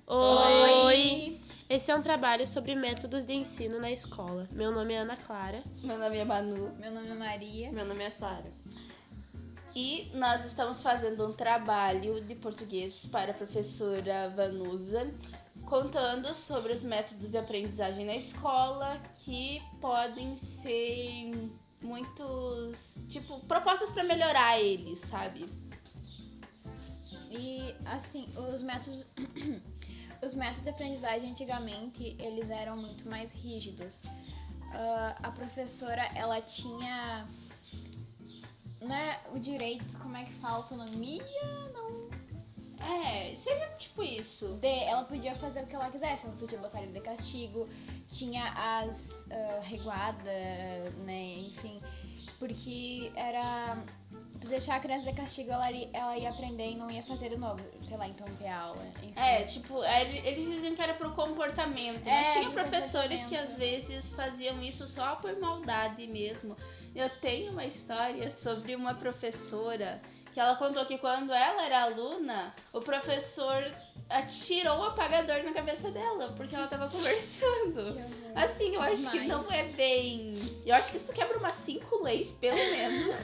Oi! Esse é um trabalho sobre métodos de ensino na escola. Meu nome é Ana Clara. Meu nome é Manu. Meu nome é Maria. Meu nome é Sara. E nós estamos fazendo um trabalho de português para a professora Vanusa, contando sobre os métodos de aprendizagem na escola, que podem ser muitos, propostas para melhorar eles, sabe? E, assim, os métodos de aprendizagem antigamente, eles eram muito mais rígidos. A professora, ela tinha, né, o direito, como é que fala, autonomia, não... Seria tipo isso. Ela podia fazer o que ela quisesse, ela podia botar ele de castigo, tinha as reguadas, né, enfim, porque era... Tu deixar a criança de castigo, ela ia aprender e não ia fazer de novo, sei lá, interromper a aula, enfim. Eles diziam que era pro comportamento, mas tinha professores que às vezes faziam isso só por maldade mesmo. Eu tenho uma história sobre uma professora que ela contou que quando ela era aluna, o professor atirou o apagador na cabeça dela, porque ela tava conversando. Assim, eu acho que não é bem... Eu acho que isso quebra umas 5 leis, pelo menos.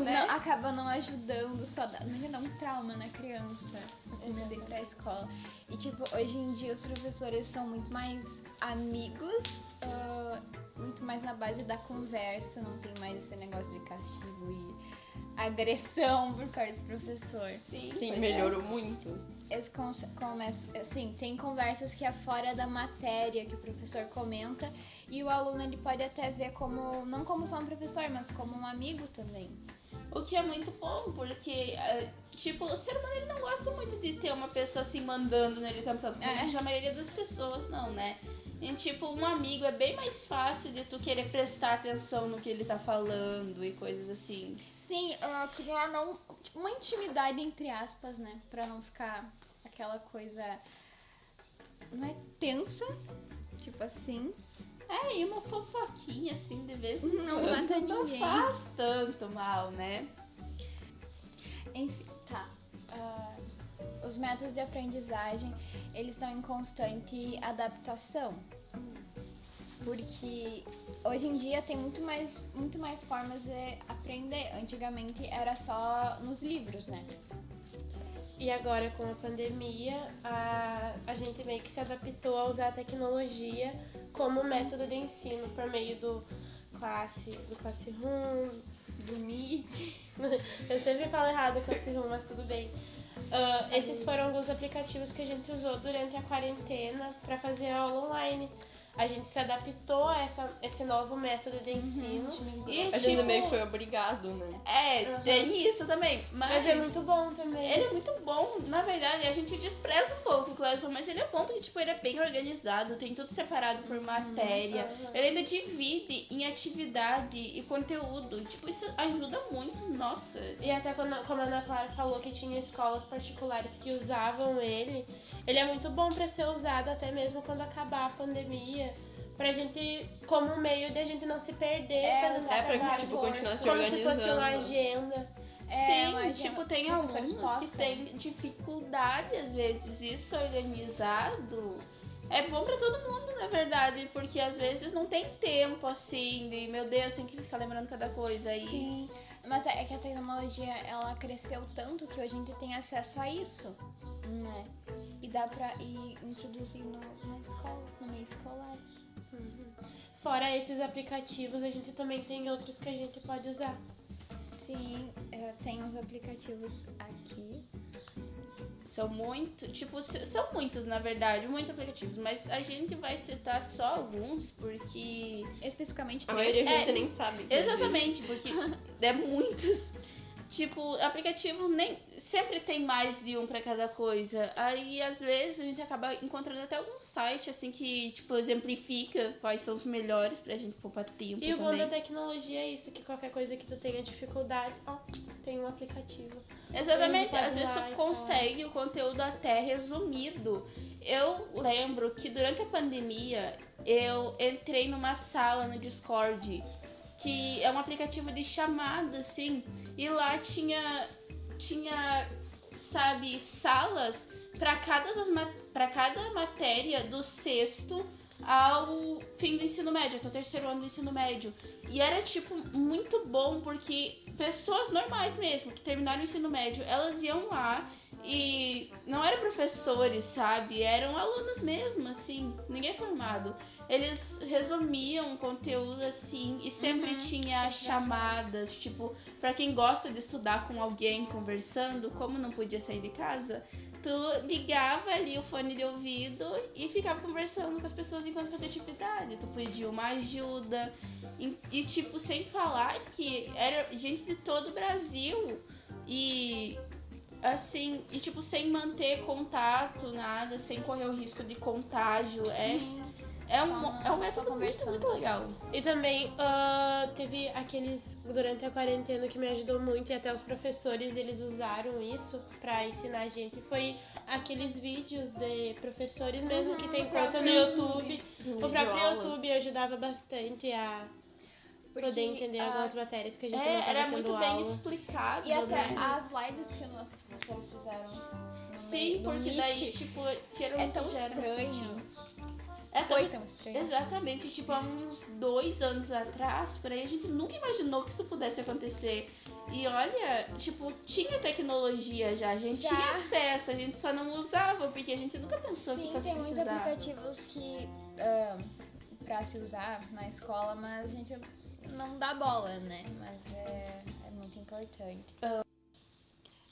Né? Acaba não ajudando, só dá um trauma na criança pra ir pra escola. E hoje em dia os professores são muito mais amigos, muito mais na base da conversa, não tem mais esse negócio de castigo e agressão por parte do professor. Sim, melhorou muito. Assim, tem conversas que é fora da matéria que o professor comenta e o aluno ele pode até ver como, não como só um professor, mas como um amigo também. O que é muito bom, porque, o ser humano ele não gosta muito de ter uma pessoa assim mandando nele o tempo todo. Mas a maioria das pessoas não, né? E, um amigo é bem mais fácil de tu querer prestar atenção no que ele tá falando e coisas assim. Sim, criar uma intimidade entre aspas, né? Pra não ficar aquela coisa, não é tensa, assim. E uma fofoquinha assim de vez em quando. Não mata ninguém. Não faz tanto mal, né? Enfim, tá. Os métodos de aprendizagem, eles estão em constante adaptação. Porque hoje em dia tem muito mais formas de aprender. Antigamente era só nos livros, né? E agora com a pandemia, a gente meio que se adaptou a usar a tecnologia como método de ensino por meio do Classroom, do Meet. Eu sempre falo errado Classroom, mas tudo bem. Esses foram alguns aplicativos que a gente usou durante a quarentena para fazer aula online. A gente se adaptou a esse novo método de ensino. A gente meio que foi obrigado, né? Tem isso também. Mas é muito bom também. Ele é muito bom. Na verdade, a gente despreza um pouco o Classroom, mas ele é bom porque, ele é bem organizado, tem tudo separado por matéria. Ele ainda divide em atividade e conteúdo. Isso ajuda muito, nossa. E até como a Ana Clara falou que tinha escolas particulares que usavam ele é muito bom para ser usado até mesmo quando acabar a pandemia. Pra gente, como um meio de a gente não se perder, fazendo pra continuar se como organizando. se fosse uma agenda. Sim, tem alunos que têm dificuldade, às vezes, isso organizado é bom pra todo mundo, na verdade, porque às vezes não tem tempo, assim, de, meu Deus, tem que ficar lembrando cada coisa aí. Sim, mas é que a tecnologia, ela cresceu tanto que hoje a gente tem acesso a isso, né? E dá pra ir introduzir na escola, no meio escolar. Fora esses aplicativos, a gente também tem outros que a gente pode usar. Sim, tem uns aplicativos aqui. São muitos, na verdade, muitos aplicativos, mas a gente vai citar só alguns, porque... Especificamente a maioria a gente nem sabe. Exatamente, porque é muitos. Aplicativo sempre tem mais de um pra cada coisa. Aí, às vezes, a gente acaba encontrando até algum site, assim, que, exemplifica quais são os melhores pra gente poupar tempo. E o bom da tecnologia é isso, que qualquer coisa que tu tenha dificuldade, tem um aplicativo. Exatamente, às vezes tu consegue o conteúdo até resumido. Eu lembro que durante a pandemia, eu entrei numa sala no Discord, que é um aplicativo de chamada, assim, e lá tinha sabe, salas pra cada matéria do sexto ao fim do ensino médio, até o terceiro ano do ensino médio. E era, tipo, muito bom, porque pessoas normais mesmo, que terminaram o ensino médio, elas iam lá e não eram professores, sabe? Eram alunos mesmo, assim, ninguém formado. Eles resumiam o conteúdo, assim, e sempre tinha chamadas, tipo, pra quem gosta de estudar com alguém conversando, como não podia sair de casa, tu ligava ali o fone de ouvido e ficava conversando com as pessoas enquanto fazia atividade. Tu pedia uma ajuda e tipo, sem falar que era gente de todo o Brasil e assim, e tipo, sem manter contato, nada, sem correr o risco de contágio. É um método muito legal. E também teve aqueles, durante a quarentena, que me ajudou muito, e até os professores, eles usaram isso pra ensinar a gente. Foi aqueles vídeos de professores mesmo que tem conta no YouTube. O próprio YouTube ajudava bastante a poder entender algumas matérias que a gente não estava era tendo muito aula. bem explicado, E até né? as lives que nós professores fizeram no Sim, no porque Meet, daí, tipo, é tão estranho. Foi tão estranho. Exatamente, tipo, há uns 2 anos atrás, por aí, a gente nunca imaginou que isso pudesse acontecer. E olha, tipo, tinha tecnologia já, a gente tinha acesso, a gente só não usava, porque a gente nunca pensou que Sim, fosse tem muitos precisar. aplicativos que pra se usar na escola, mas a gente não dá bola, né? Mas é muito importante.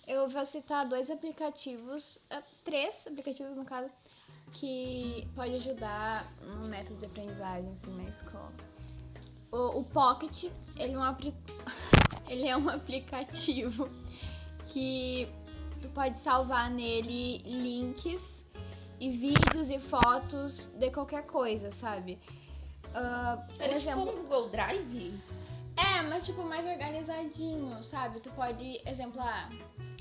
Eu vou citar 2 aplicativos, 3 aplicativos no caso, que pode ajudar no método de aprendizagem assim, na escola. O Pocket, ele é um aplicativo que tu pode salvar nele links e vídeos e fotos de qualquer coisa, sabe? Por Era exemplo, tipo um Google Drive? mas tipo mais organizadinho, sabe? Tu pode exemplar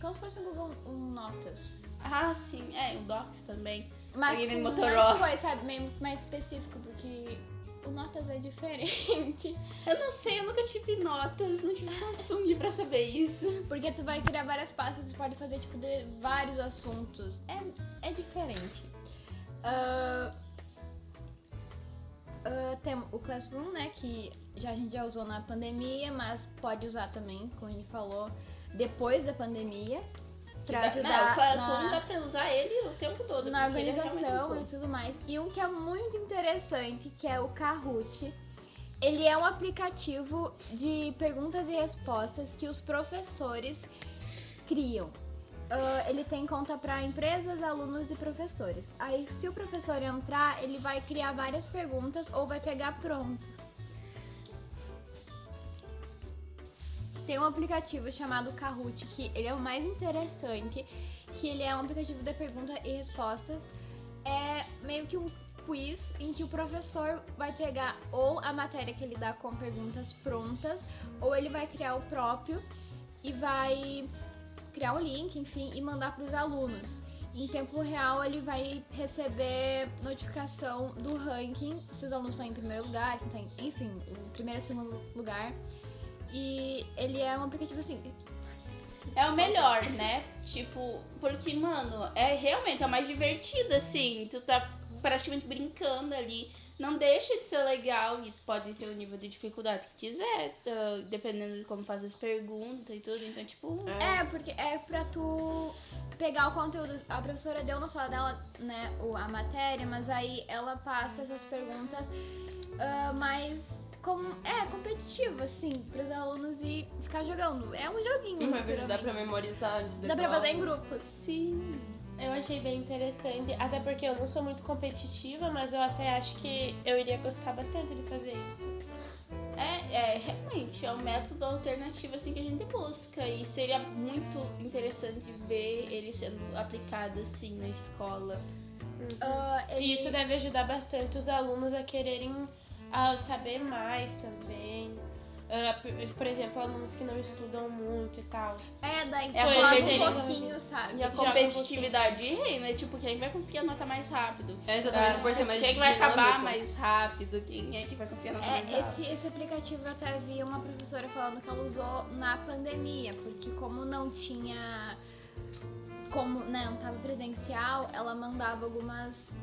como se fosse um Google Notas. Ah, sim, o Docs também. Mas Aquele com Motorola. mais coisa, sabe? Meio mais específico, porque o Notas é diferente. Eu não sei, eu nunca tive notas, não tive Samsung pra saber isso. Porque tu vai criar várias pastas, tu pode fazer tipo de vários assuntos. É diferente. Tem o Classroom, né? Que a gente já usou na pandemia, mas pode usar também, como a gente falou, depois da pandemia. Pra ajudar o Classroom dá pra usar ele o tempo todo. na porque ele é realmente organização muito e tudo mais. E um que é muito interessante, que é o Kahoot. Ele é um aplicativo de perguntas e respostas que os professores criam. Ele tem conta para empresas, alunos e professores. Aí, se o professor entrar, ele vai criar várias perguntas ou vai pegar pronto. Tem um aplicativo chamado Kahoot, que ele é o mais interessante, que ele é um aplicativo de perguntas e respostas. É meio que um quiz em que o professor vai pegar ou a matéria que ele dá com perguntas prontas, ou ele vai criar o próprio e vai criar um link, enfim, e mandar para os alunos. Em tempo real, ele vai receber notificação do ranking, se os alunos estão em primeiro lugar, enfim, primeiro e segundo lugar. E ele é um aplicativo assim. É o melhor, né? Tipo, porque, mano, realmente mais divertido, assim. Tu tá praticamente brincando ali. Não deixa de ser legal e pode ter o nível de dificuldade que quiser, dependendo de como faz as perguntas e tudo. Então, tipo. Porque é pra tu pegar o conteúdo. A professora deu na sala dela, né, a matéria, mas aí ela passa essas perguntas mais competitivo, assim, pros alunos e ficar jogando. É um joguinho. Mas dá pra memorizar antes de Dá pra prova. fazer em grupos. Sim. Eu achei bem interessante, até porque eu não sou muito competitiva, mas eu até acho que eu iria gostar bastante de fazer isso. Realmente, é um método alternativo assim que a gente busca e seria muito interessante ver ele sendo aplicado assim na escola. E isso deve ajudar bastante os alunos a quererem saber mais também. Por exemplo, alunos que não estudam muito e tal. Daí É a joga um competitiva- pouquinho, sabe? E a competitividade reina, tipo, quem vai conseguir anotar mais rápido? É exatamente por ser mais Quem vai acabar dinâmico. mais rápido? Quem é que vai conseguir anotar mais rápido? Esse aplicativo eu até vi uma professora falando que ela usou na pandemia, porque como não tinha como não tava presencial, ela mandava algumas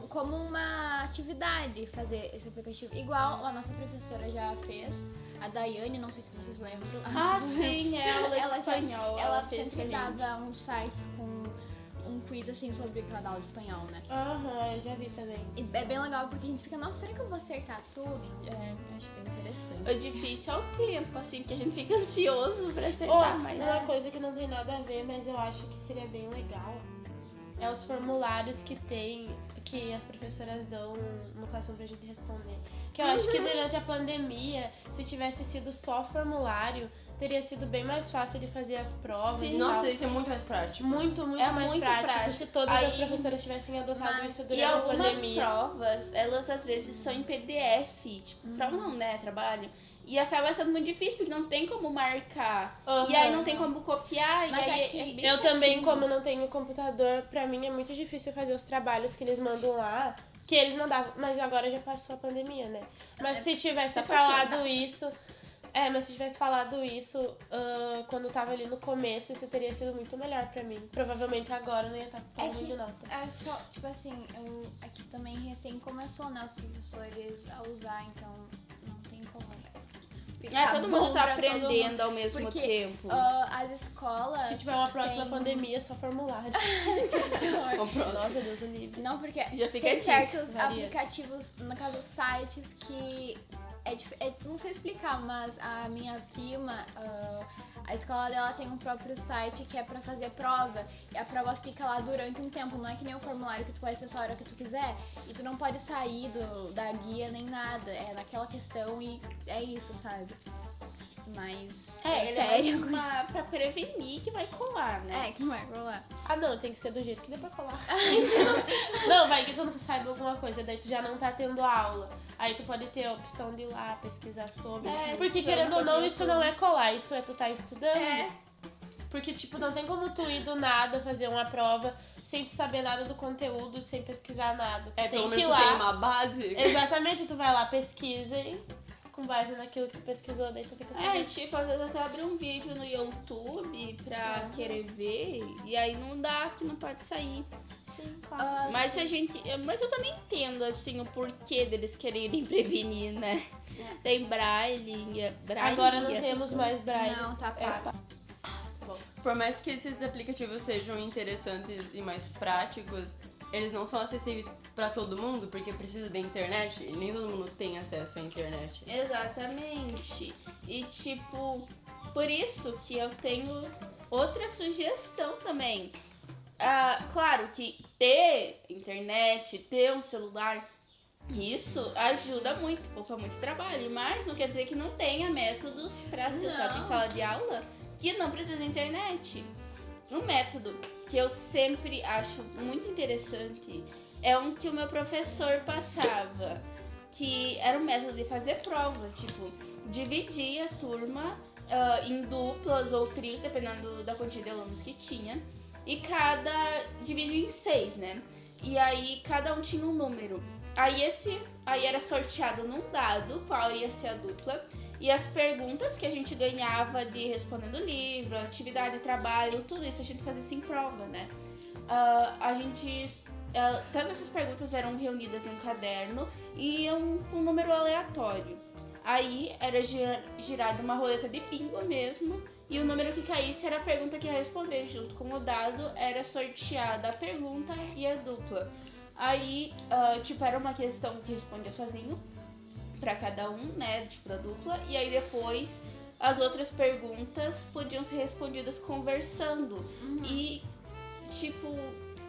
como uma atividade fazer esse aplicativo. Igual a nossa professora já fez, a Daiane, não sei se vocês lembram. Sim, ela espanhol. Ela fez sempre pra mim. dava uns sites com um quiz assim sobre cada aula de espanhol, né? Aham, eu já vi também. E é bem legal porque a gente fica, nossa, será que eu vou acertar tudo? Eu acho bem interessante. O difícil é o tempo, assim, que a gente fica ansioso pra acertar, mas... Uma coisa que não tem nada a ver, mas eu acho que seria bem legal, é os formulários que as professoras dão no Classroom pra gente responder. Que eu acho que durante a pandemia, se tivesse sido só formulário, teria sido bem mais fácil de fazer as provas e Nossa, tal. isso é muito mais prático. Muito É mais muito prático se todas as Aí- professoras tivessem adotado isso E durante a algumas pandemia. provas, elas às vezes são em PDF, tipo, prova não, né, trabalho. E acaba sendo muito difícil, porque não tem como marcar. E aí não tem como copiar, Mas e aí aqui- é bem Eu também, chatinho. como não tenho computador, pra mim é muito difícil fazer os trabalhos que eles mandam lá, que eles mandavam, mas agora já passou a pandemia, né? Mas se tivesse tá falado passando. isso, quando tava ali no começo, isso teria sido muito melhor pra mim. Provavelmente agora eu não ia estar falando de nota. É só, tipo assim, aqui também recém começou, né, os professores a usar, então não tem como, né? Todo mundo tá aprendendo ao mesmo Porque, tempo. As escolas. Se tiver uma próxima têm- pandemia, é só formulário. Nossa, Deus o livre. Não, porque Já fica tem aqui, certos varia. aplicativos, no caso sites, que não sei explicar, mas a minha prima, a escola dela tem um próprio site que é pra fazer prova, e a prova fica lá durante um tempo, não é que nem o formulário que tu pode acessar a hora que tu quiser, e tu não pode sair da guia nem nada, é naquela questão e é isso, sabe? Mas Ele sério. é pra prevenir que vai colar, né? É, que não vai rolar. Ah, não, tem que ser do jeito que dê pra colar. Não, vai que tu não saiba alguma coisa, daí tu já não tá tendo aula. Aí tu pode ter a opção de ir lá pesquisar sobre. Porque tipo, querendo ou não, fazer isso tudo. não é colar, isso é tu tá estudando. É. Porque, tipo, não tem como tu ir do nada fazer uma prova sem tu saber nada do conteúdo, sem pesquisar nada. Tu tem Pelo que menos ir tu tem lá. uma base. Exatamente, tu vai lá, pesquisa e com base naquilo que tu pesquisou, daí tu fica sabendo. Tipo, às vezes até abre um vídeo no YouTube pra querer ver, e aí não dá, que não pode sair. Sim, claro. Mas eu também entendo, assim, o porquê deles quererem prevenir, né? Tem braille, Agora não e essas temos coisas. mais braille. Não, tá pago. Por mais que esses aplicativos sejam interessantes e mais práticos, eles não são acessíveis pra todo mundo, porque precisa da internet e nem todo mundo tem acesso à internet. Exatamente. E tipo, por isso que eu tenho outra sugestão também. Claro que ter internet, ter um celular, isso ajuda muito, poupa muito trabalho, mas não quer dizer que não tenha métodos pra se usar em sala de aula que não precisa de internet. Um método que eu sempre acho muito interessante é um que o meu professor passava, que era um método de fazer prova, tipo, dividir a turma em duplas ou trios, dependendo da quantidade de alunos que tinha, e dividia em 6, né? E aí cada um tinha um número. Aí era sorteado num dado qual ia ser a dupla. E as perguntas que a gente ganhava de respondendo o livro, atividade, trabalho, tudo isso a gente fazia sem prova, né? Todas essas perguntas eram reunidas em um caderno e um número aleatório. Aí era girada uma roleta de bingo mesmo, e o número que caísse era a pergunta que ia responder. Junto com o dado era sorteada a pergunta e a dupla. Aí, era uma questão que respondia sozinho pra cada um, né, tipo da dupla, e aí depois as outras perguntas podiam ser respondidas conversando. E,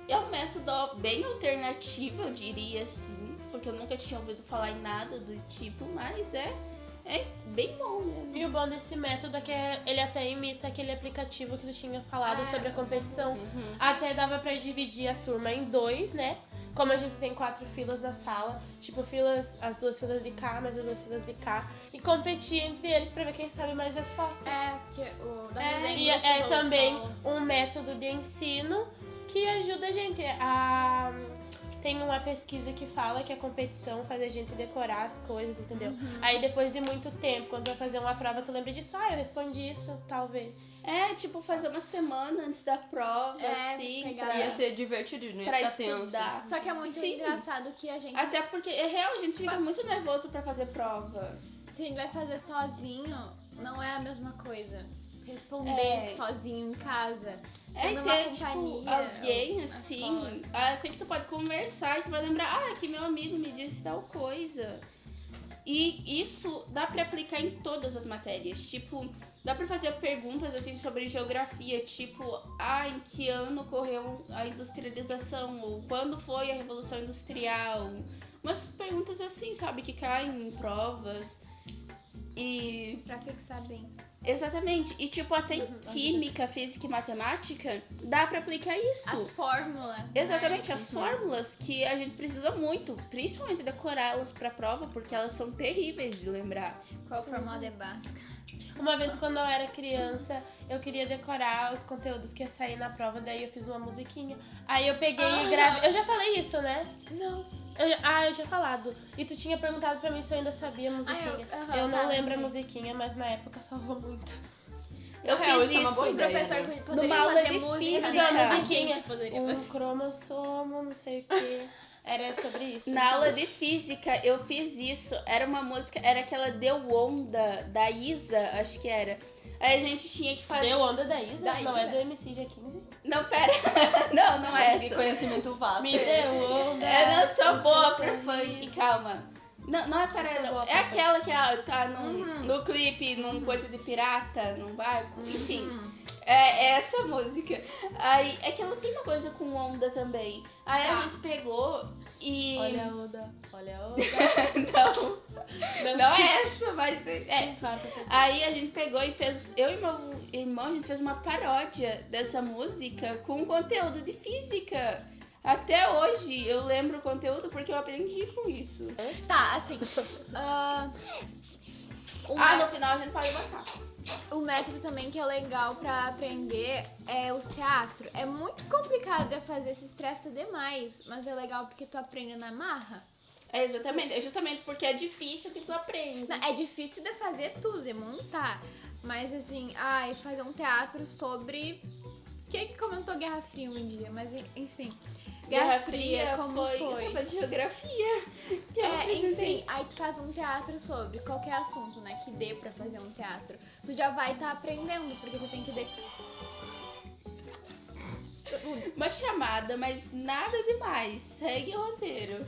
é um método bem alternativo, eu diria assim, porque eu nunca tinha ouvido falar em nada do tipo, mas é bem bom mesmo. E o bom desse método é que ele até imita aquele aplicativo que tu tinha falado sobre a competição. Até dava pra dividir a turma em 2, né? Como a gente tem 4 filas na sala, as 2 filas de cá, mais as 2 filas de cá, e competir entre eles pra ver quem sabe mais respostas. Porque E é também um método de ensino que ajuda a gente a tem uma pesquisa que fala que a competição faz a gente decorar as coisas, entendeu? Aí depois de muito tempo, quando vai fazer uma prova, tu lembra disso, eu respondi isso, talvez. Tipo, fazer uma semana antes da prova, assim, pegar- Ia ser divertido, não ia pra ficar tenso. estudar. Só que é muito Sim. engraçado que a gente... Até porque, é real, a gente fica muito nervoso pra fazer prova. Se a gente vai fazer sozinho, não é a mesma coisa. Responder sozinho em casa. Tendo uma Ter, companhia, tipo, alguém na assim, escola. até que tu pode conversar e tu vai lembrar, que meu amigo me disse tal coisa. E isso dá pra aplicar em todas as matérias. Tipo, dá pra fazer perguntas assim sobre geografia, tipo, em que ano ocorreu a industrialização? Ou quando foi a Revolução Industrial? Umas perguntas assim, sabe, que caem em provas. E Pra fixar bem. exatamente. E tipo, até em química, física e matemática, dá pra aplicar isso. As fórmulas. Exatamente, né? as fórmulas que a gente precisa muito, principalmente decorá-las pra prova, porque elas são terríveis de lembrar. Qual fórmula de Bhaskara? Uma vez, quando eu era criança, eu queria decorar os conteúdos que ia sair na prova, daí eu fiz uma musiquinha. Aí eu peguei e gravei. Eu já falei isso, né? Não. Eu tinha falado. E tu tinha perguntado pra mim se eu ainda sabia a musiquinha. Eu não lembro a musiquinha, mas na época salvou muito. Eu Na real, fiz isso é uma isso. boa O ideia, professor né? poderia Numa aula fazer de música. física. né? A A musiquinha. gente poderia fazer. Um cromossomo, não sei o que. Era sobre isso. Na aula de física eu fiz isso. Era uma música, era aquela Deu Onda da Isa, acho que era. Aí a gente tinha que fazer. Deu onda da Isa? Da Não é Isa. do MC G15? Não, pera. não é Que essa. conhecimento vasto. Me deu onda. Eu não sou boa sei pra se funk, calma. Não é para Eu sou boa É pra aquela que tá no clipe, num coisa de pirata, num barco, enfim. É essa música. Aí, é que ela tem uma coisa com onda também. Aí a gente pegou e. Olha a onda, olha a onda. não é essa, mas é. Claro que eu sei. Aí a gente pegou e fez. Eu e meu irmão, a gente fez uma paródia dessa música com conteúdo de física. Até hoje eu lembro o conteúdo porque eu aprendi com isso. Tá, assim. No final a gente pode botar. O método também que é legal pra aprender é os teatros. É muito complicado de fazer, se estressa demais, mas é legal porque tu aprende na marra. É justamente porque é difícil que tu aprende. Não, é difícil de fazer tudo, de montar. Mas assim, fazer um teatro sobre... Quem é que comentou Guerra Fria um dia? Mas enfim. Guerra Fria como foi? foi? Eu tava de geografia. Que eu apresentei. Enfim, aí tu faz um teatro sobre qualquer assunto, né? Que dê pra fazer um teatro. Tu já vai estar aprendendo, porque tu tem que... Uma chamada, mas nada demais. Segue o roteiro.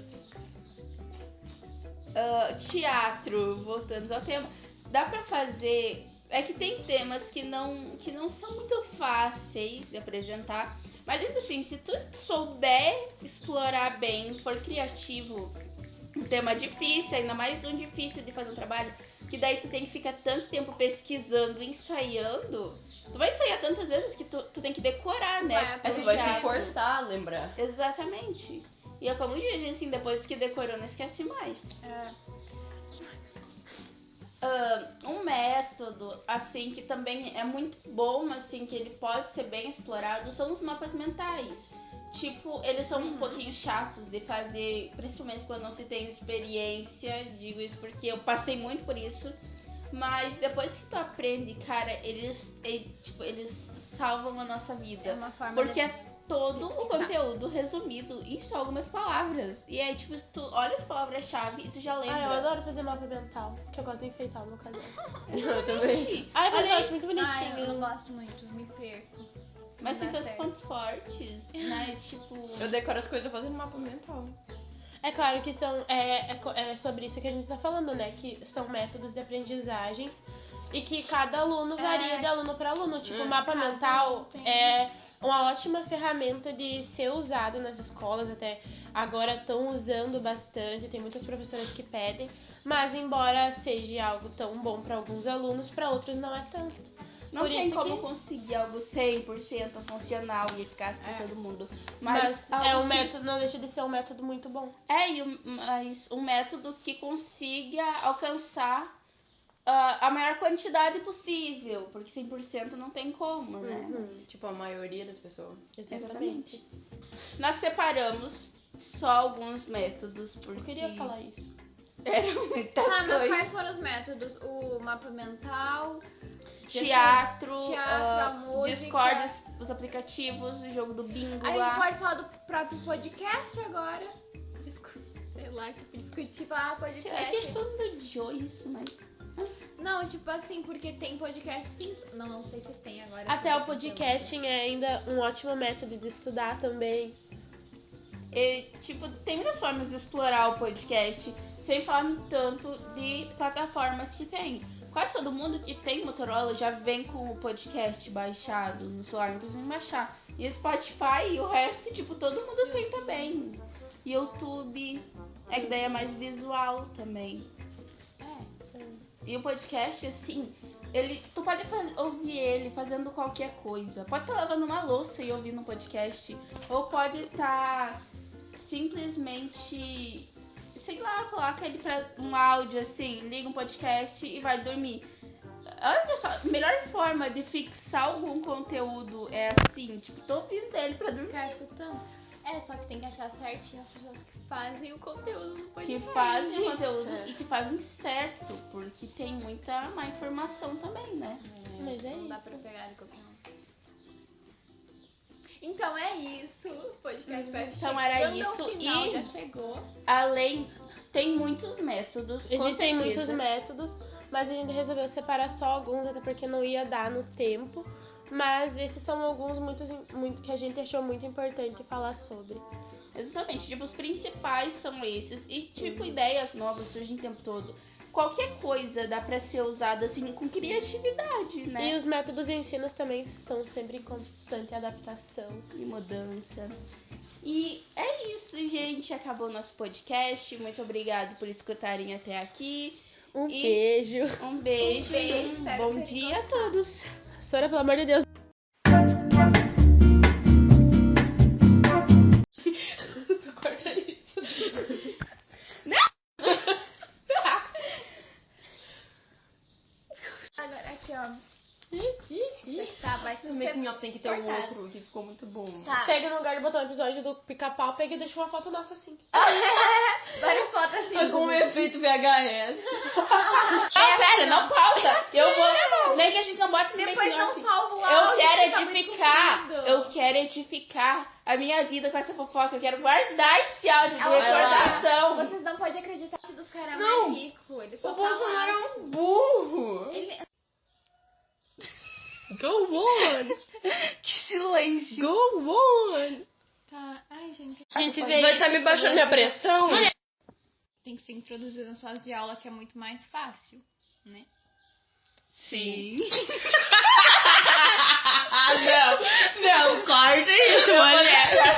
Teatro, voltando ao tema. Dá pra fazer... É que tem temas que não são muito fáceis de apresentar. Mas ainda assim, se tu souber explorar bem, for criativo, um tema difícil, ainda mais um difícil de fazer um trabalho, que daí tu tem que ficar tanto tempo pesquisando, ensaiando, tu vai ensaiar tantas vezes que tu tem que decorar, né? Tu vai se forçar a lembrar. Exatamente. E eu como diz, assim, depois que decorou, não esquece mais. Um método, assim, que também é muito bom, assim, que ele pode ser bem explorado, são os mapas mentais. Tipo, eles são um pouquinho chatos de fazer, principalmente quando não se tem experiência, digo isso porque eu passei muito por isso. Mas depois que tu aprende, cara, eles salvam a nossa vida. É uma forma porque é todo o conteúdo resumido em só algumas palavras. E aí, tipo, tu olha as palavras-chave e tu já lembra. Eu adoro fazer mapa mental, porque eu gosto de enfeitar o meu caderno. Eu também. Mas eu acho muito Eu bonitinho. não gosto muito, me perco. Mas tem Não dá tantos certo. pontos fortes, né? Tipo... Eu decoro as coisas fazendo mapa mental. É claro que é sobre isso que a gente tá falando, né? Que são métodos de aprendizagens e que cada aluno varia de aluno para aluno. Tipo, o mapa cada mental um tem. é uma ótima ferramenta de ser usado nas escolas, até agora estão usando bastante, tem muitas professoras que pedem, mas embora seja algo tão bom para alguns alunos, para outros não é tanto. Não Por tem isso como que- conseguir algo 100% funcional e eficaz para todo mundo. Mas é algo um que- método, não deixa de ser um método muito bom. Mas um método que consiga alcançar a maior quantidade possível, porque 100% não tem como, né? Tipo, a maioria das pessoas. Exatamente. Nós separamos só alguns métodos, porque Eu queria falar isso. eram muitas Mas coisas. quais foram os métodos? O mapa mental, Teatro, a música. Discord, os aplicativos, o jogo do bingo A gente lá. pode falar do próprio podcast agora. Sei lá, tipo, discutir É podcast. que todo mundo odiou isso, mas... Não, tipo assim, porque tem podcast sim. Não sei se tem agora. Até sim, o podcasting é ainda um ótimo método de estudar também. E, tipo, tem muitas formas de explorar o podcast, sem falar no tanto de plataformas que tem. Quase todo mundo que tem Motorola já vem com o podcast baixado no celular, não precisa nem baixar. E Spotify e o resto, tipo, todo mundo tem também. YouTube, é que daí é mais visual também. E o podcast, assim, tu pode ouvir ele fazendo qualquer coisa. Pode estar lavando uma louça e ouvindo um podcast. Ou pode estar simplesmente, sei lá, coloca ele pra um áudio, assim, liga um podcast e vai dormir. Olha só, a melhor forma de fixar algum conteúdo é assim, tipo, tô ouvindo ele pra dormir. Ficar escutando. Só que tem que achar certinho as pessoas que fazem o conteúdo no Que podcast. fazem o conteúdo e que fazem certo, porque tem muita má informação também, né? Mas é Não dá isso. pra pegar de qualquer um. Então é isso. O podcast vai Então era chegando isso, ao final, e- já chegou. Além, tem muitos métodos, com Existem certeza. muitos métodos, mas a gente resolveu separar só alguns, até porque não ia dar no tempo. Mas esses são alguns muito que a gente achou muito importante falar sobre. Exatamente, tipo, os principais são esses. E, tipo, ideias novas surgem o tempo todo. Qualquer coisa dá pra ser usada, assim, com criatividade, né? E os métodos de ensino também estão sempre em constante adaptação. E mudança. E é isso, gente. Acabou o nosso podcast. Muito obrigada por escutarem até aqui. Um E- beijo. Um beijo, beijo, e um espero bom que tenham dia a todos. Sora, pelo amor de Deus. Corta isso. Agora aqui, ó. Isso aqui tá, vai Esse ser making up tem que ter um cortado. outro que ficou muito bom. Tá. Chega no lugar de botar um episódio do pica-pau, pega e deixa uma foto nossa assim. Várias fotos assim. Foi com um efeito VHS. Pera, não pausa. Eu vou. Nem que a gente não bota no Depois making não up. salva o Eu áudio. quero fica muito edificar. comprido. Eu quero edificar a minha vida com essa fofoca. Eu quero guardar esse áudio de Ela vai recordação. Vocês não podem acreditar que dos caras Não. mais ricos. Eles só O Bolsonaro falaram. é um burro. Ele... Go on! Que silêncio. Go on! Tá. Ai, gente. Gente, Vai estar me baixando minha pressão? Tem que ser introduzido na sala de aula, que é muito mais fácil, né? Sim. Não, corta isso, mulher.